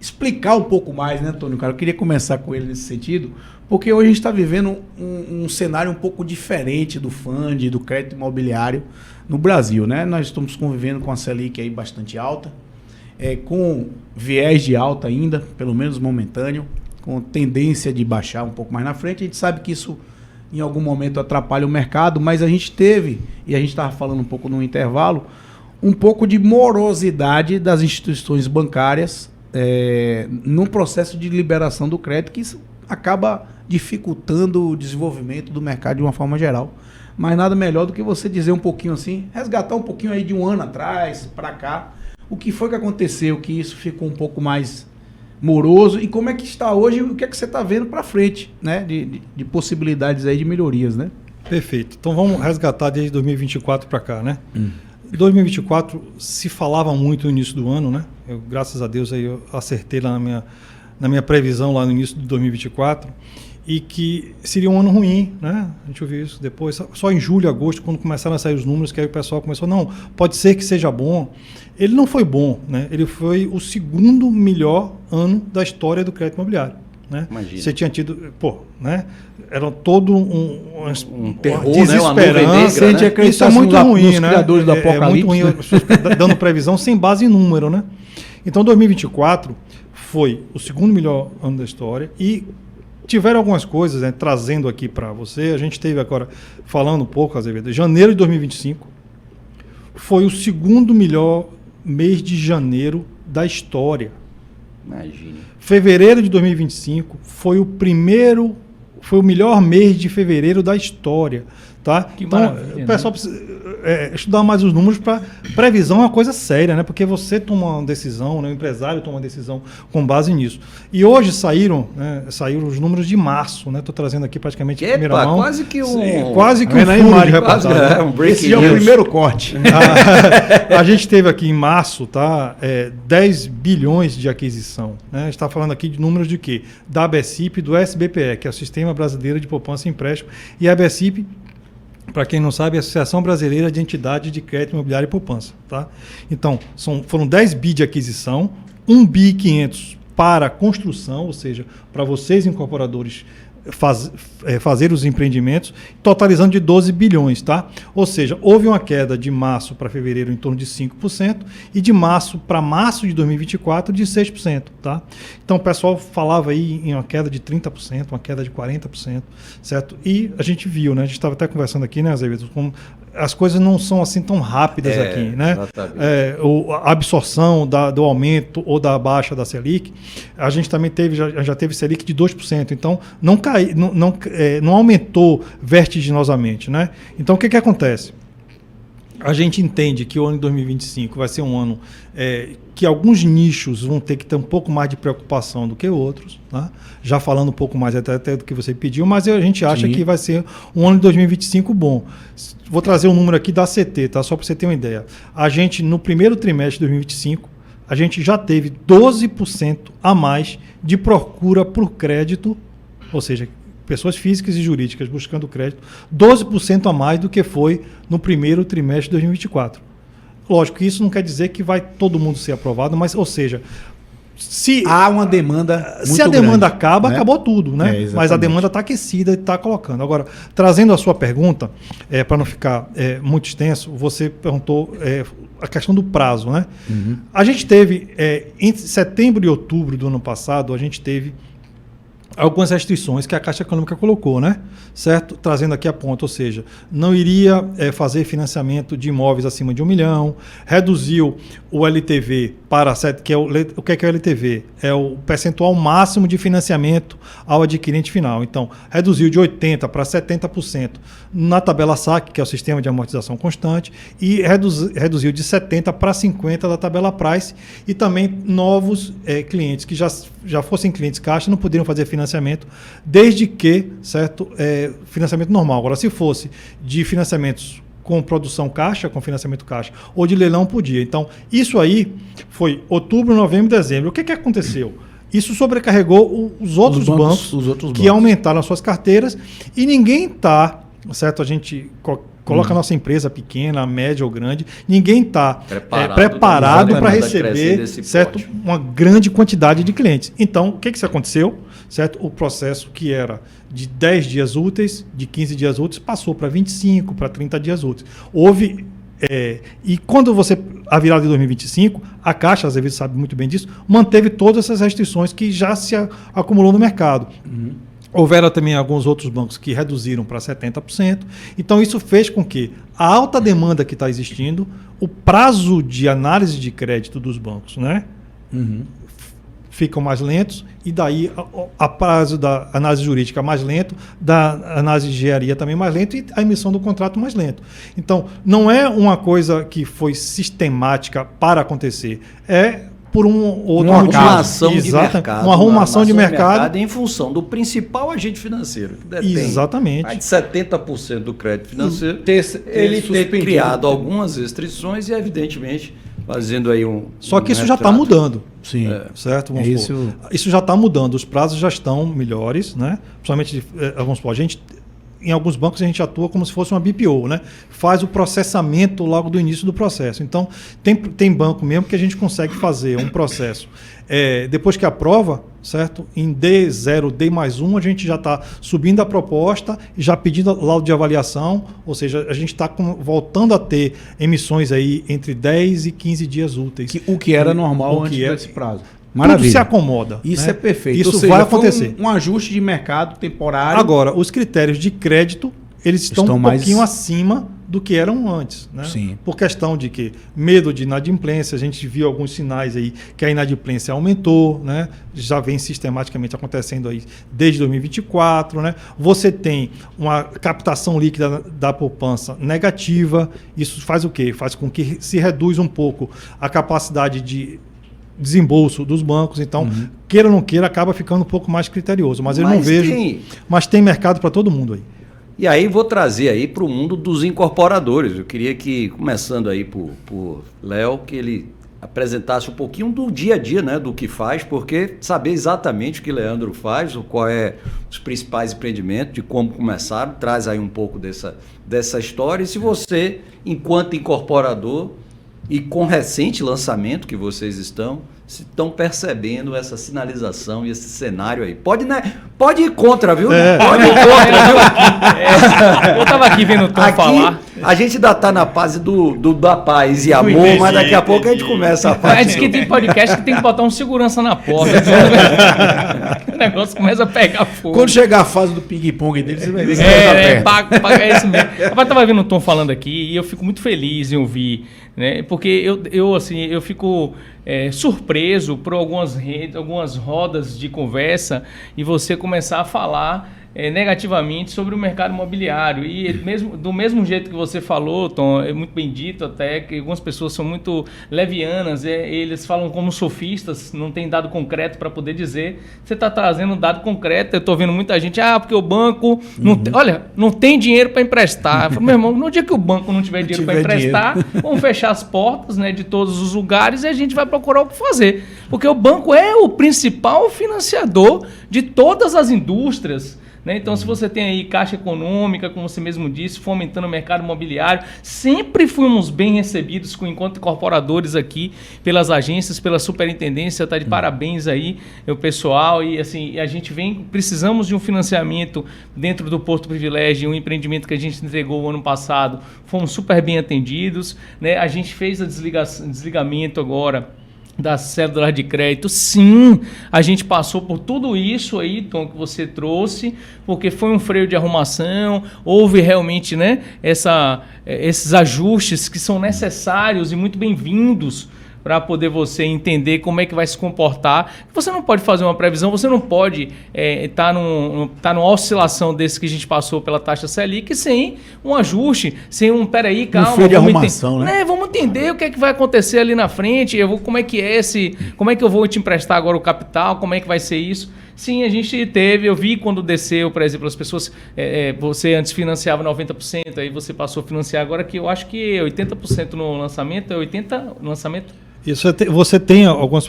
explicar um pouco mais, né, Antônio? Cara, eu queria começar com ele nesse sentido, porque hoje a gente está vivendo um cenário um pouco diferente do FUND, do crédito imobiliário no Brasil, né? Nós estamos convivendo com a Selic aí bastante alta, com viés de alta ainda, pelo menos momentâneo, com tendência de baixar um pouco mais na frente. A gente sabe que isso em algum momento atrapalha o mercado, mas a gente teve, e a gente estava falando um pouco no intervalo, um pouco de morosidade das instituições bancárias num processo de liberação do crédito, que isso acaba dificultando o desenvolvimento do mercado de uma forma geral. Mas nada melhor do que você dizer um pouquinho assim, resgatar um pouquinho aí de um ano atrás para cá, o que foi que aconteceu, que isso ficou um pouco mais moroso e como é que está hoje, o que é que você está vendo para frente, né, de possibilidades aí de melhorias, né? Perfeito. Então vamos resgatar desde 2024 para cá, né? 2024 se falava muito no início do ano, né? Graças a Deus aí eu acertei lá na minha previsão lá no início de 2024 e que seria um ano ruim, né? A gente ouviu isso depois, só em julho, agosto, quando começaram a sair os números, que aí o pessoal começou, não, pode ser que seja bom. Ele não foi bom, né? Ele foi o segundo melhor ano da história do crédito imobiliário. Né? Você tinha tido, né? Era todo um terror, desesperança, né? Né? Isso é muito ruim, né? Criadores do Apocalipse, muito ruim, as pessoas dando previsão sem base em número, né? Então 2024 foi o segundo melhor ano da história e tiveram algumas coisas, né, trazendo aqui para você. A gente teve agora, falando um pouco, Azevedo, janeiro de 2025 foi o segundo melhor mês de janeiro da história. Imagine. Fevereiro de 2025 foi o melhor mês de fevereiro da história, tá? Que então, maravilha, o pessoal precisa estudar mais os números para previsão é uma coisa séria, né? Porque você toma uma decisão, né? O empresário toma uma decisão com base nisso. E hoje saíram os números de março, né? Estou trazendo aqui praticamente a primeira mão. Quase que um fundo de reportagem. Esse é o primeiro corte. A gente teve aqui em março, tá? 10 bilhões de aquisição, né? A gente está falando aqui de números de quê? Da ABECIP e do SBPE, que é o Sistema Brasileiro de Poupança e Empréstimo, e a ABECIP, para quem não sabe, é a Associação Brasileira de Entidades de Crédito Imobiliário e Poupança. Tá? Então, foram 10 bi de aquisição, 1 bi e 500 para construção, ou seja, para vocês incorporadores fazer os empreendimentos, totalizando de 12 bilhões. Tá? Ou seja, houve uma queda de março para fevereiro em torno de 5% e de março para março de 2024 de 6%. Tá? Então o pessoal falava aí em uma queda de 30%, uma queda de 40%, certo? E a gente viu, né? A gente estava até conversando aqui, né, Azevedo, como as coisas não são assim tão rápidas aqui, né? A absorção do aumento ou da baixa da Selic, a gente também já teve Selic de 2%, então não aumentou vertiginosamente, né? Então o que acontece? A gente entende que o ano de 2025 vai ser um ano que alguns nichos vão ter que ter um pouco mais de preocupação do que outros, né? Já falando um pouco mais até do que você pediu, mas a gente acha que vai ser um ano de 2025 bom. Vou trazer um número aqui da CT, tá? Só para você ter uma ideia. A gente, no primeiro trimestre de 2025, a gente já teve 12% a mais de procura por crédito, ou seja, pessoas físicas e jurídicas buscando crédito, 12% a mais do que foi no primeiro trimestre de 2024. Lógico que isso não quer dizer que vai todo mundo ser aprovado, mas, ou seja, se há uma demanda muito se a demanda grande, acaba, né? acabou tudo, né? Mas a demanda está aquecida e está colocando. Agora, trazendo a sua pergunta, para não ficar muito extenso, você perguntou a questão do prazo, né? Uhum. A gente teve, entre setembro e outubro do ano passado, a gente teve algumas restrições que a Caixa Econômica colocou, né? Certo? Trazendo aqui a ponta, ou seja, não iria fazer financiamento de imóveis acima de 1 milhão, reduziu o LTV para 7, que é o que é o LTV? É o percentual máximo de financiamento ao adquirente final. Então, reduziu de 80% para 70% na tabela SAC, que é o Sistema de Amortização Constante, e reduziu de 70% para 50% da tabela Price, e também novos clientes que já fossem clientes Caixa não poderiam fazer financiamento, desde que, certo, financiamento normal. Agora, se fosse de financiamentos com produção Caixa, com financiamento Caixa, ou de leilão, podia. Então, isso aí foi outubro, novembro, dezembro. O que aconteceu? Isso sobrecarregou os outros bancos que aumentaram as suas carteiras, e ninguém está, certo? A gente coloca a nossa empresa pequena, média ou grande, ninguém está Preparado para para crescer receber, desse certo, porte. uma grande quantidade de clientes. Então, o que aconteceu? Certo? O processo que era de 10 dias úteis, de 15 dias úteis, passou para 25, para 30 dias úteis. Houve... e quando a virada de 2025, a Caixa, às vezes sabe muito bem disso, manteve todas essas restrições que já se acumulou no mercado. Houveram também alguns outros bancos que reduziram para 70%. Então, isso fez com que a alta demanda que está existindo, o prazo de análise de crédito dos bancos, né, ficam mais lentos, e daí a prazo da análise jurídica mais lento, da análise de engenharia também mais lento, e a emissão do contrato mais lento. Então, não é uma coisa que foi sistemática para acontecer, é por um outro uma motivo. arrumação de mercado. Uma arrumação de mercado em função do principal agente financeiro, que detém exatamente mais de 70% do crédito financeiro. Ele Ter criado algumas restrições e, evidentemente, fazendo aí Só que isso já está mudando. Sim. Certo? Vamos supor. Isso já está mudando. Os prazos já estão melhores, né? Principalmente, vamos supor, em alguns bancos a gente atua como se fosse uma BPO, né? Faz o processamento logo do início do processo. Então, tem banco mesmo que a gente consegue fazer um processo. Depois que aprova, certo? Em D0, D+1, a gente já está subindo a proposta, já pedindo laudo de avaliação, ou seja, a gente está voltando a ter emissões aí entre 10 e 15 dias úteis. O que era normal antes desse prazo. Maravilha. Tudo se acomoda. Isso, né? é perfeito. Isso Ou seja, vai acontecer. Um ajuste de mercado temporário. Agora, os critérios de crédito, eles estão um pouquinho acima do que eram antes. Né? Sim. Por questão de que medo de inadimplência, a gente viu alguns sinais aí que a inadimplência aumentou, né? Já vem sistematicamente acontecendo aí desde 2024. Né? Você tem uma captação líquida da poupança negativa. Isso faz o quê? Faz com que se reduz um pouco a capacidade de desembolso dos bancos, então, queira ou não queira, acaba ficando um pouco mais criterioso. Mas eu não vejo. Mas tem mercado para todo mundo aí. E aí vou trazer aí para o mundo dos incorporadores. Eu queria que, começando aí por Léo, que ele apresentasse um pouquinho do dia a dia, né, do que faz, porque saber exatamente o que Leandro faz, qual é os principais empreendimentos, de como começaram, traz aí um pouco dessa história. E se você, enquanto incorporador, e com recente lançamento que vocês estão percebendo essa sinalização e esse cenário aí. Pode ir contra, viu? Pode ir contra, viu? Eu estava aqui vendo o Tom falar. A gente ainda está na fase da paz e amor, mas daqui a pouco a gente começa a parte. Diz que tem podcast que tem que botar um segurança na porta. O negócio começa a pegar fogo. Quando chegar a fase do ping-pong dele, você vai ver que paga isso mesmo. Eu estava vendo o Tom falando aqui e eu fico muito feliz em ouvir, né? Porque eu fico surpreso por algumas rodas de conversa e você começar a falar negativamente sobre o mercado imobiliário. E do mesmo jeito que você falou, Tom, é muito bem dito até, que algumas pessoas são muito levianas, eles falam como sofistas, não tem dado concreto para poder dizer. Você está trazendo um dado concreto, eu estou vendo muita gente, porque o banco não tem dinheiro para emprestar. Eu falo, meu irmão, no dia que o banco não tiver dinheiro para emprestar, vamos fechar as portas, né, de todos os lugares e a gente vai procurar o que fazer. Porque o banco é o principal financiador de todas as indústrias. Né? Então, se você tem aí Caixa Econômica, como você mesmo disse, fomentando o mercado imobiliário, sempre fomos bem recebidos enquanto incorporadores aqui pelas agências, pela superintendência, tá de parabéns aí o pessoal. E assim, a gente precisamos de um financiamento dentro do Porto Privilégio, um empreendimento que a gente entregou o ano passado, fomos super bem atendidos, né? A gente fez o desligamento agora das cédulas de crédito. Sim, a gente passou por tudo isso aí, Tom, que você trouxe, porque foi um freio de arrumação, houve realmente, né, esses ajustes que são necessários e muito bem-vindos para poder você entender como é que vai se comportar. Você não pode fazer uma previsão, você não pode estar numa oscilação desse que a gente passou pela taxa Selic sem um ajuste, sem peraí, calma. Um freio de arrumação, né? Vamos entender o que é que vai acontecer ali na frente, como é que eu vou te emprestar agora o capital, como é que vai ser isso. Sim, a gente eu vi quando desceu, por exemplo, as pessoas, você antes financiava 90%, aí você passou a financiar agora que eu acho que 80% no lançamento, 80% no lançamento? Isso você tem algumas